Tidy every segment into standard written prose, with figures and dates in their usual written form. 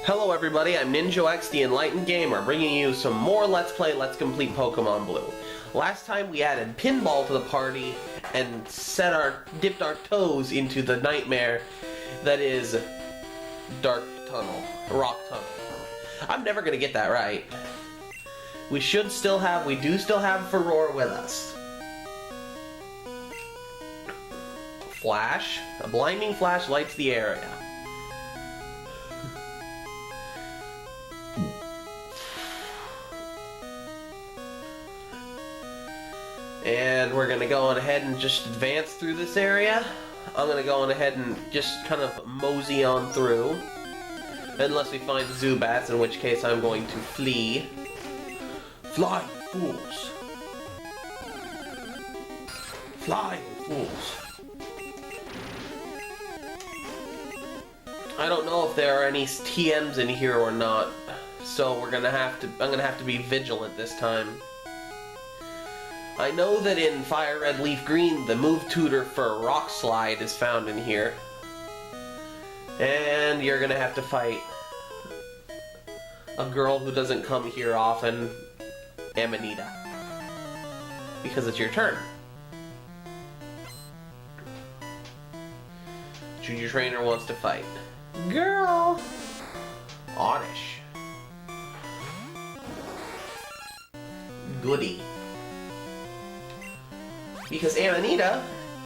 Hello everybody, I'm Ninjo X, the Enlightened Gamer, bringing you some more Let's Play Let's Complete Pokemon Blue. Last time we added Pinball to the party and dipped our toes into the nightmare that is Rock Tunnel. I'm never gonna get that right. We do still have Furore with us. Flash. A blinding flash lights the area. And we're going to go on ahead and just advance through this area. I'm going to go on ahead and just kind of mosey on through. Unless we find Zubats, in which case I'm going to flee. Fly, fools! Fly, fools! I don't know if there are any TMs in here or not, so I'm gonna have to be vigilant this time. I know that in Fire Red Leaf Green, the move tutor for Rock Slide is found in here. And you're gonna have to fight a girl who doesn't come here often, Amanita. Because it's your turn. Junior Trainer wants to fight. Girl! Oddish. Goody. Because Amanita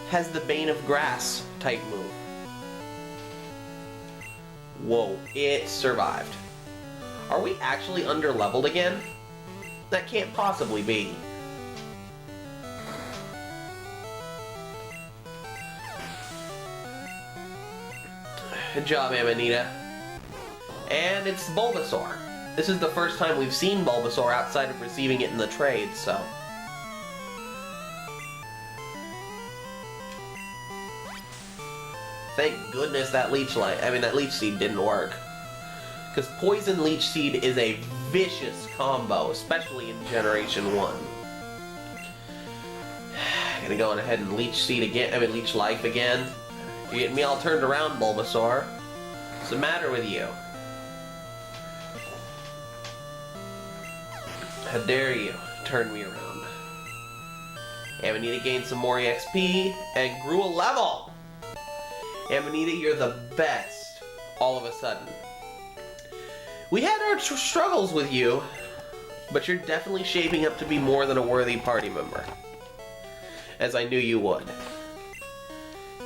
has the Bane of Grass type move. Whoa, it survived. Are we actually underleveled again? That can't possibly be. Good job, Amanita. And it's Bulbasaur. This is the first time we've seen Bulbasaur outside of receiving it in the trade, so... Thank goodness that Leech Seed didn't work. Because Poison Leech Seed is a vicious combo, especially in Generation 1. Gonna go on ahead and Leech Life again. You're getting me all turned around, Bulbasaur. What's the matter with you? How dare you turn me around? Amanita gained some more EXP and grew a level! Amanita, you're the best, all of a sudden. We had our struggles with you, but you're definitely shaping up to be more than a worthy party member. As I knew you would.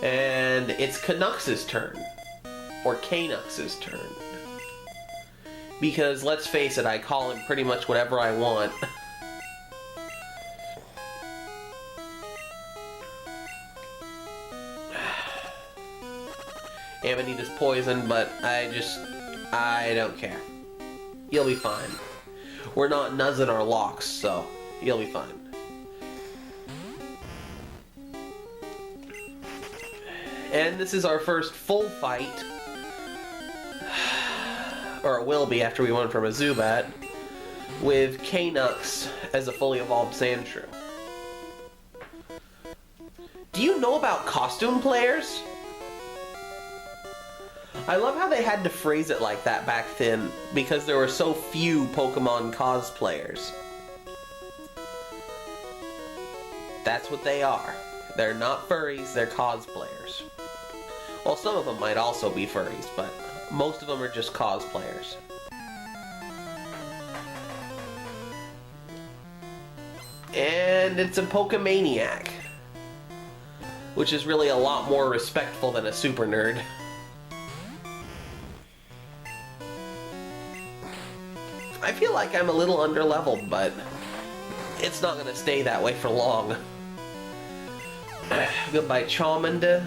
And it's Canucks's turn. Or Canucks's turn. Because, let's face it, I call him pretty much whatever I want. Amanita's poisoned, but I don't care. You'll be fine. We're not nuzzing our locks, so you'll be fine. And this is our first full fight. Or it will be after we went from a Zubat. With Canucks as a fully evolved Sandshrew. Do you know about costume players? I love how they had to phrase it like that back then, because there were so few Pokemon cosplayers. That's what they are. They're not furries, they're cosplayers. Well, some of them might also be furries, but most of them are just cosplayers. And it's a Pokemaniac, which is really a lot more respectful than a super nerd. I feel like I'm a little underleveled, but it's not going to stay that way for long. Goodbye, Charmander.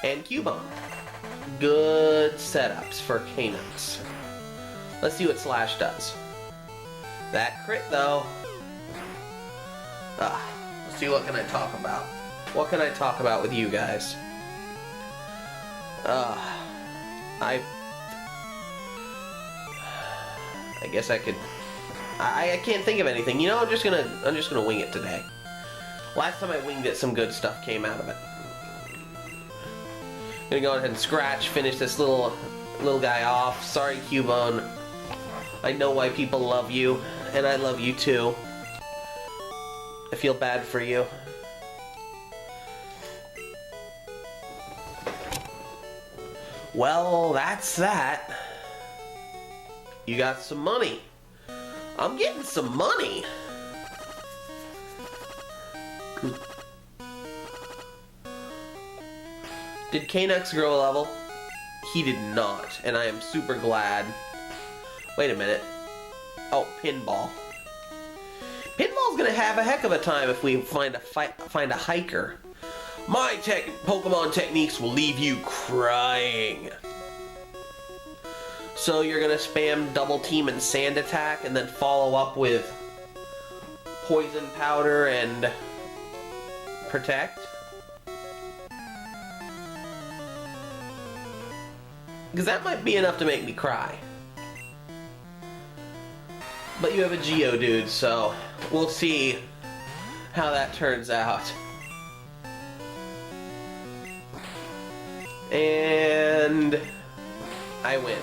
And Cubone. Good setups for Kanux. Let's see what Slash does. That crit, though. Let's see, what can I talk about? What can I talk about with you guys? I guess I could. I can't think of anything. You know, I'm just gonna wing it today. Last time I winged it, some good stuff came out of it. Gonna go ahead and scratch, finish this little guy off. Sorry, Cubone. I know why people love you, and I love you too. I feel bad for you. Well, that's that. You got some money. I'm getting some money. Did Kanux grow a level? He did not, and I am super glad. Wait a minute. Oh, pinball. Pinball's gonna have a heck of a time if we find a hiker. My Pokemon techniques will leave you crying. So you're gonna spam double team and sand attack and then follow up with poison powder and protect? Because that might be enough to make me cry. But you have a Geodude, so we'll see how that turns out. And I win.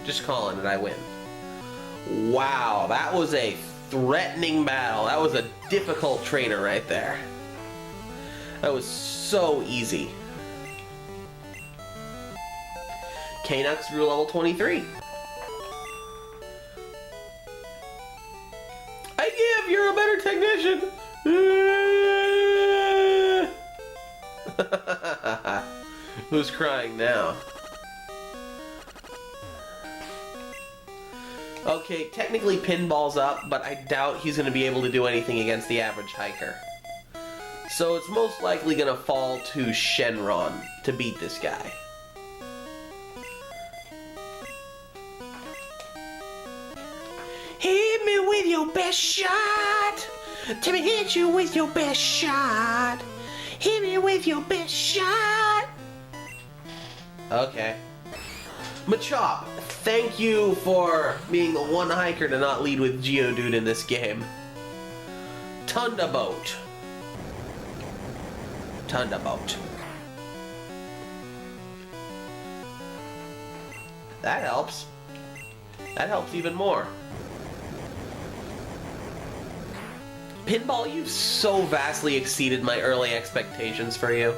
Just calling it, I win. Wow, that was a threatening battle. That was a difficult trainer right there. That was so easy. Kanux grew level 23. I give, you're a better technician. Who's crying now? Okay, technically Pinball's up, but I doubt he's going to be able to do anything against the average hiker. So it's most likely going to fall to Shenron to beat this guy. Hit me with your best shot! Let me hit you with your best shot! Hit me with your best shot! Okay. Machop, thank you for being the one hiker to not lead with Geodude in this game. Thunderbolt. Thunderbolt. That helps. That helps even more. Pinball, you've so vastly exceeded my early expectations for you.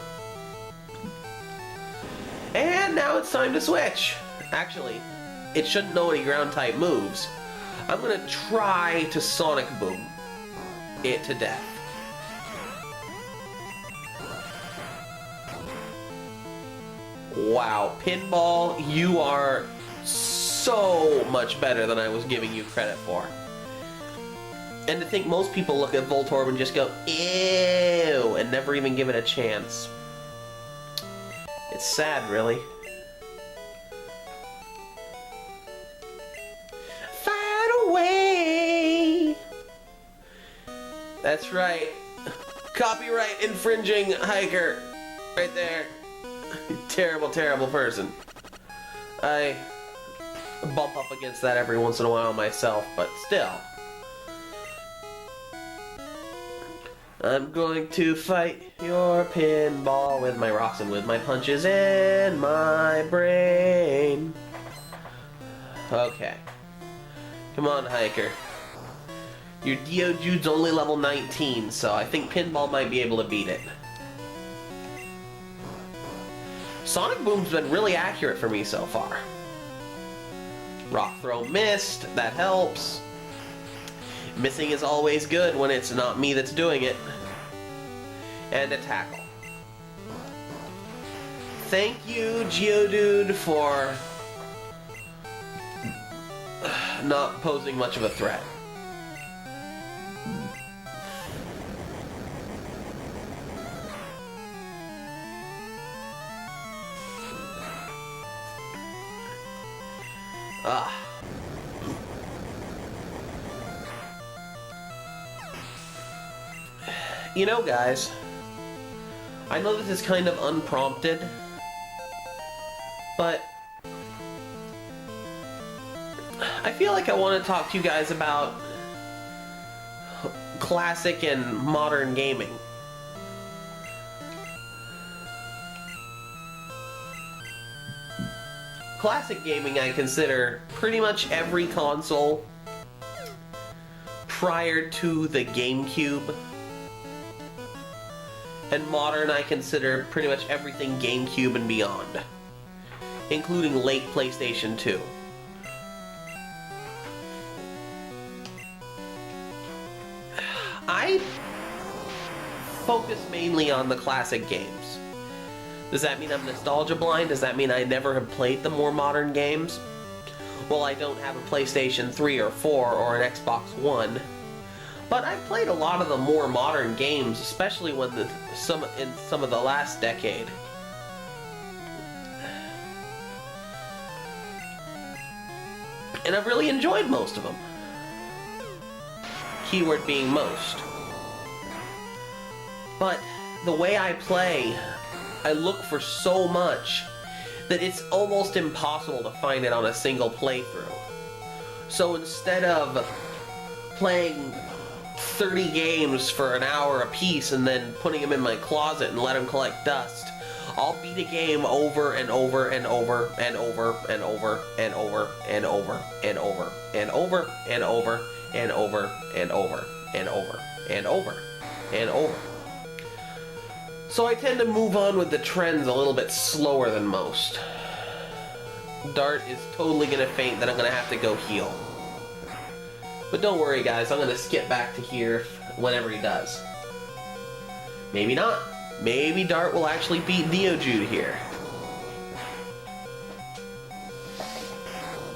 And now it's time to switch. Actually, it shouldn't know any ground-type moves. I'm gonna try to Sonic Boom it to death. Wow, Pinball, you are so much better than I was giving you credit for. And to think most people look at Voltorb and just go, ew, and never even give it a chance. It's sad, really. Fight away! That's right. Copyright infringing hiker. Right there. Terrible, terrible person. I bump up against that every once in a while myself, but still. I'm going to fight your pinball with my rocks and with my punches and my brain. Okay. Come on, hiker. Your Geodude's only level 19, so I think pinball might be able to beat it. Sonic Boom's been really accurate for me so far. Rock Throw missed, that helps. Missing is always good when it's not me that's doing it. And a tackle. Thank you, Geodude, for not posing much of a threat. Ah. You know, guys, I know this is kind of unprompted, but I feel like I want to talk to you guys about classic and modern gaming. Classic gaming I consider pretty much every console prior to the GameCube. And modern I consider pretty much everything GameCube and beyond, including late PlayStation 2. I focus mainly on the classic games. Does that mean I'm nostalgia blind? Does that mean I never have played the more modern games? Well, I don't have a PlayStation 3 or 4 or an Xbox One. But I've played a lot of the more modern games, especially when in some of the last decade. And I've really enjoyed most of them. Keyword being most. But the way I play, I look for so much that it's almost impossible to find it on a single playthrough. So instead of playing 30 games for an hour a piece and then putting them in my closet and let them collect dust, I'll beat a game over and over and over and over and over and over and over and over and over and over and over and over and over and over and over. So I tend to move on with the trends a little bit slower than most. Dart is totally gonna faint, then I'm gonna have to go heal. But don't worry, guys, I'm gonna skip back to here whenever he does. Maybe not. Maybe Dart will actually beat Deojude here.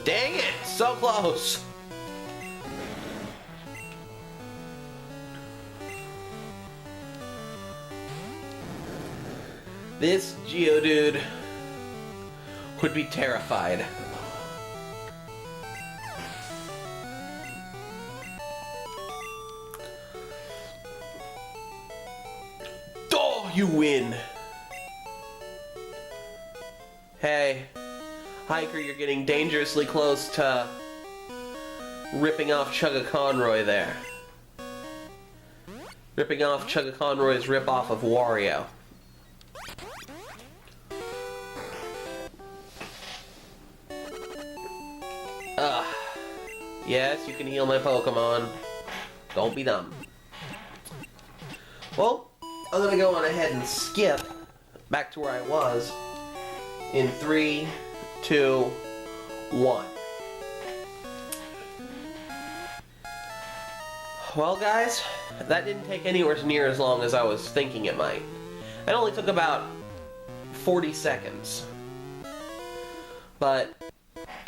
Dang it! So close! This Geodude would be terrified. Oh, you win! Hey, Hiker, you're getting dangerously close to ripping off Chugga-Conroy there. Ripping off Chugga-Conroy's rip-off of Wario. Yes, you can heal my Pokemon. Don't be dumb. Well, I'm gonna go on ahead and skip back to where I was in 3, 2, 1. Well, guys, that didn't take anywhere near as long as I was thinking it might. It only took about 40 seconds. But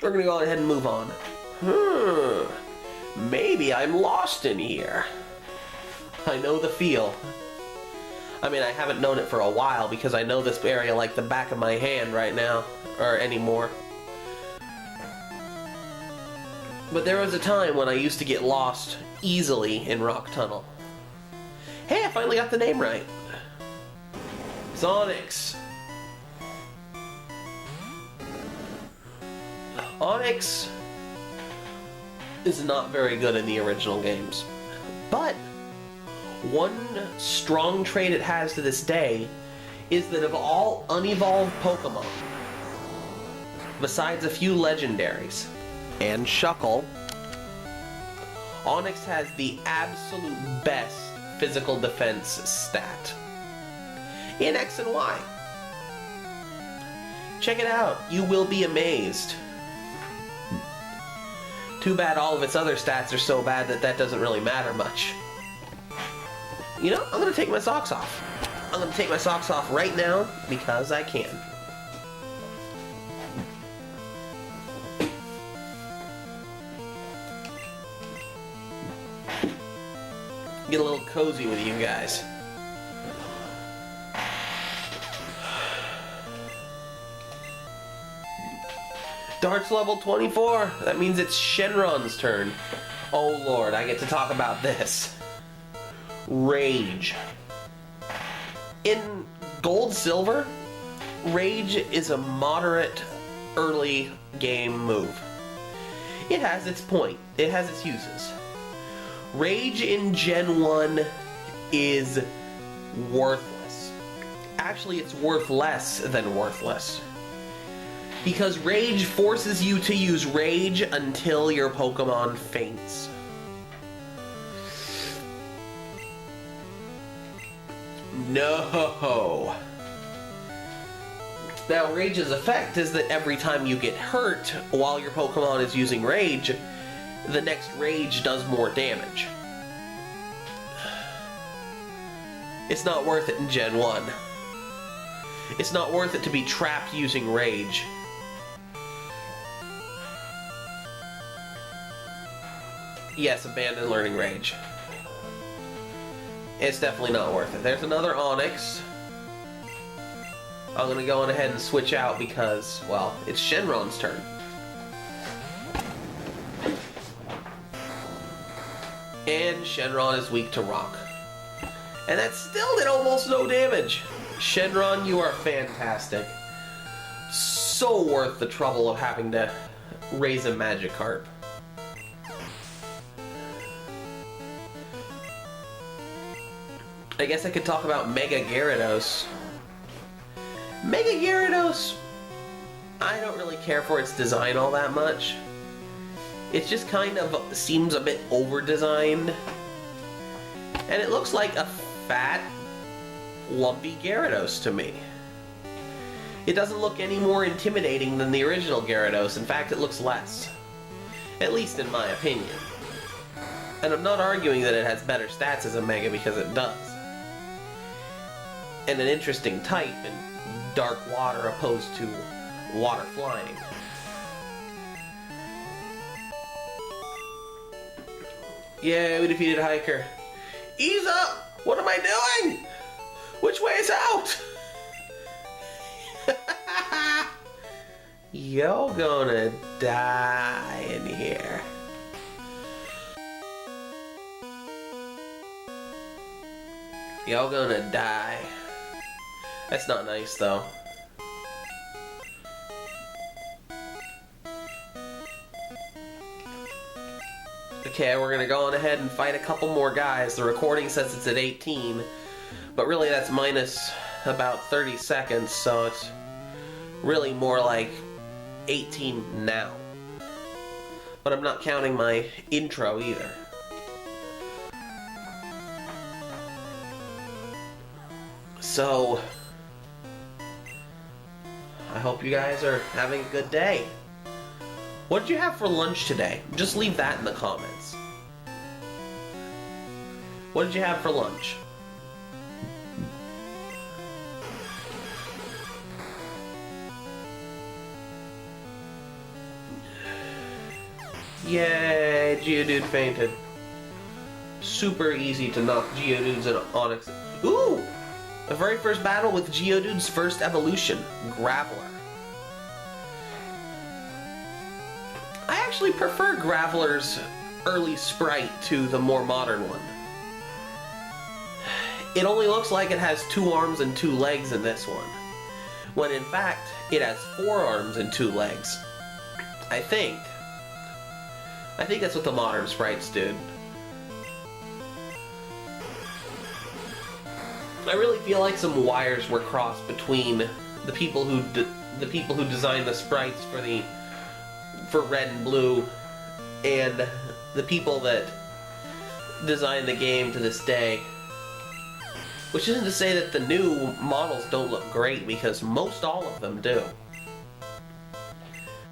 we're gonna go ahead and move on. Maybe I'm lost in here. I know the feel. I mean, I haven't known it for a while because I know this area like the back of my hand right now, or anymore. But there was a time when I used to get lost easily in Rock Tunnel. Hey, I finally got the name right. Onyx. Onyx is not very good in the original games. But one strong trait it has to this day is that of all unevolved Pokemon, besides a few legendaries and Shuckle, Onyx has the absolute best physical defense stat in X and Y. Check it out, you will be amazed. Too bad all of its other stats are so bad that that doesn't really matter much. You know, I'm gonna take my socks off. I'm gonna take my socks off right now because I can. Get a little cozy with you guys. Dart's level 24. That means it's Shenron's turn. Oh lord, I get to talk about this. Rage. In Gold Silver, Rage is a moderate early game move. It has its point. It has its uses. Rage in Gen 1 is worthless. Actually, it's worth less than worthless. Because Rage forces you to use Rage until your Pokemon faints. No. Now, Rage's effect is that every time you get hurt while your Pokemon is using Rage, the next Rage does more damage. It's not worth it in Gen 1. It's not worth it to be trapped using Rage. Yes, abandon learning Rage. It's definitely not worth it. There's another Onix. I'm gonna go on ahead and switch out because, well, it's Shenron's turn. And Shenron is weak to rock. And that still did almost no damage. Shenron, you are fantastic. So worth the trouble of having to raise a Magikarp. I guess I could talk about Mega Gyarados. Mega Gyarados, I don't really care for its design all that much. It just kind of seems a bit over-designed. And it looks like a fat, lumpy Gyarados to me. It doesn't look any more intimidating than the original Gyarados. In fact, it looks less. At least in my opinion. And I'm not arguing that it has better stats as a Mega, because it does. And an interesting type in dark water opposed to water flying. Yeah, we defeated Hiker. Ease up! What am I doing? Which way is out? You're gonna die in here. Y'all gonna die. That's not nice, though. Okay, we're gonna go on ahead and fight a couple more guys. The recording says it's at 18, but really that's minus about 30 seconds, so it's really more like 18 now. But I'm not counting my intro either. So, I hope you guys are having a good day. What did you have for lunch today? Just leave that in the comments. What did you have for lunch? Yay, Geodude fainted. Super easy to knock Geodudes and Onix. Ooh! The very first battle with Geodude's first evolution, Graveler. I actually prefer Graveler's early sprite to the more modern one. It only looks like it has 2 arms and 2 legs in this one, when in fact it has 4 arms and 2 legs. I think that's what the modern sprites did. I really feel like some wires were crossed between the people who designed the sprites for Red and Blue and the people that designed the game to this day. Which isn't to say that the new models don't look great, because most all of them do.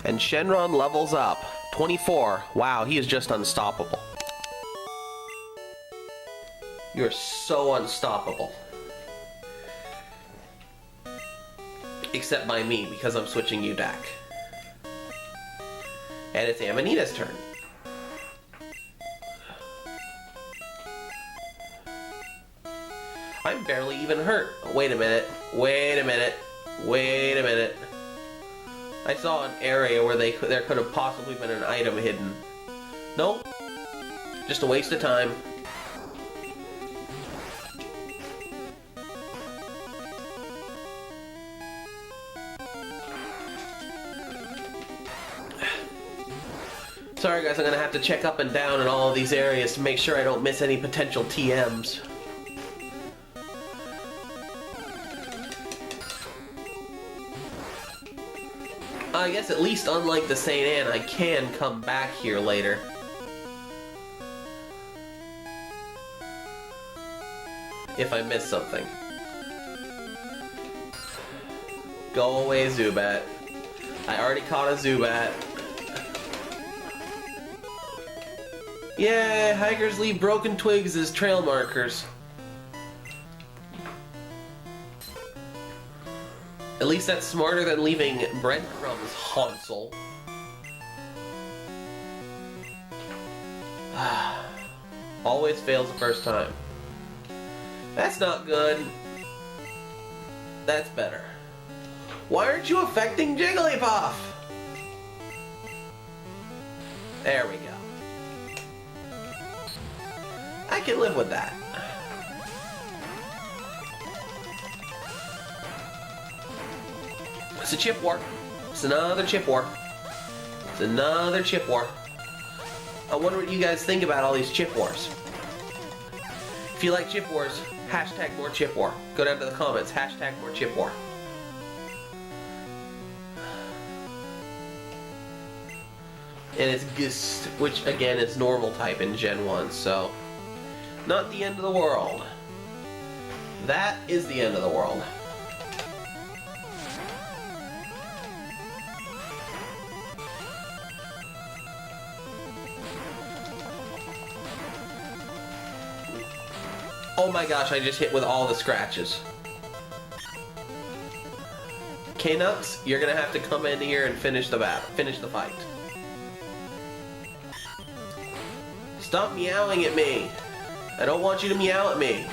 And Shenron levels up. 24. Wow, he is just unstoppable. You're so unstoppable. Except by me, because I'm switching you back. And it's Amanita's turn. I'm barely even hurt. Wait a minute. Wait a minute. Wait a minute. I saw an area where there could have possibly been an item hidden. Nope. Just a waste of time. Sorry guys, I'm gonna have to check up and down in all of these areas to make sure I don't miss any potential TMs. I guess at least unlike the St. Anne, I can come back here later. If I miss something. Go away, Zubat. I already caught a Zubat. Yeah, hikers leave broken twigs as trail markers. At least that's smarter than leaving breadcrumbs, Hansel. Always fails the first time. That's not good. That's better. Why aren't you affecting Jigglypuff? There we go. I can live with that. It's a chip war. It's another chip war. It's another chip war. I wonder what you guys think about all these chip wars. If you like chip wars, hashtag more chip war. Go down to the comments, hashtag more chip war. And it's Gust, which again is normal type in Gen 1, so not the end of the world. That is the end of the world. Oh my gosh, I just hit with all the scratches. K-Nux, you're gonna have to come in here and finish the battle, finish the fight. Stop meowing at me. I don't want you to meow at me.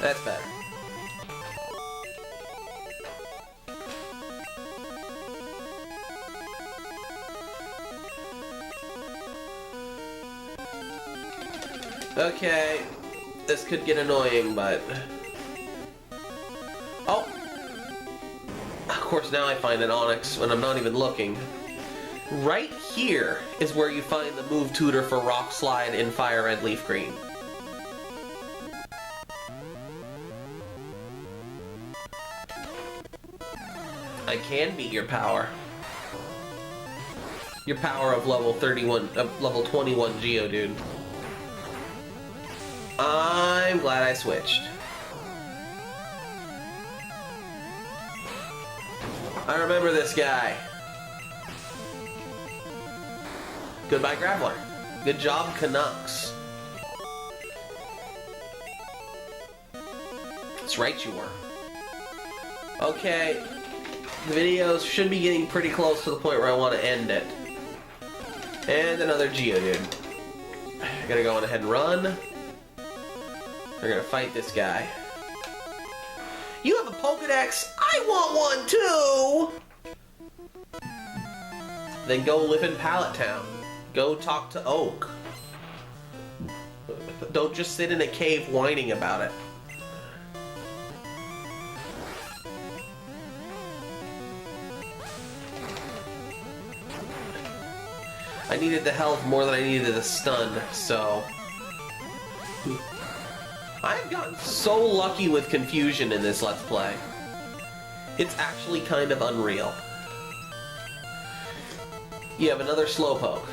That's better. Okay. This could get annoying, but... Oh! Of course, now I find an Onyx when I'm not even looking. Right here is where you find the move tutor for Rock Slide in Fire Red Leaf Green. I can beat your power. Your power of level 31, level 21 Geodude. I'm glad I switched. I remember this guy. Goodbye, Graveler. Good job, Canucks. That's right, you were. Okay. The videos should be getting pretty close to the point where I want to end it. And another Geodude. I gotta go on ahead and run. We're gonna fight this guy. You have a Pokedex? I want one too! Then go live in Pallet Town. Go talk to Oak. Don't just sit in a cave whining about it. I needed the health more than I needed the stun, so... I've gotten so lucky with confusion in this Let's Play. It's actually kind of unreal. You have another Slowpoke.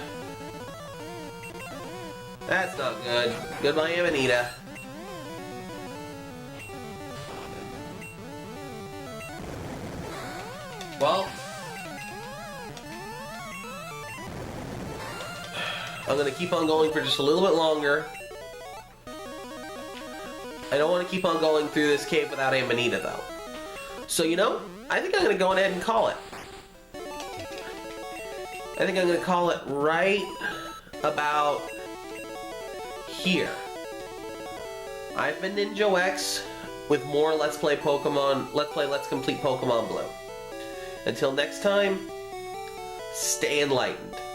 That's not good. Goodbye, Amanita. Well... I'm gonna keep on going for just a little bit longer. I don't want to keep on going through this cave without Amanita, though. So, you know, I think I'm going to go ahead and call it. I think I'm going to call it right about here. I've been Ninjo X with more Let's Play Pokemon, Let's Complete Pokemon Blue. Until next time, stay enlightened.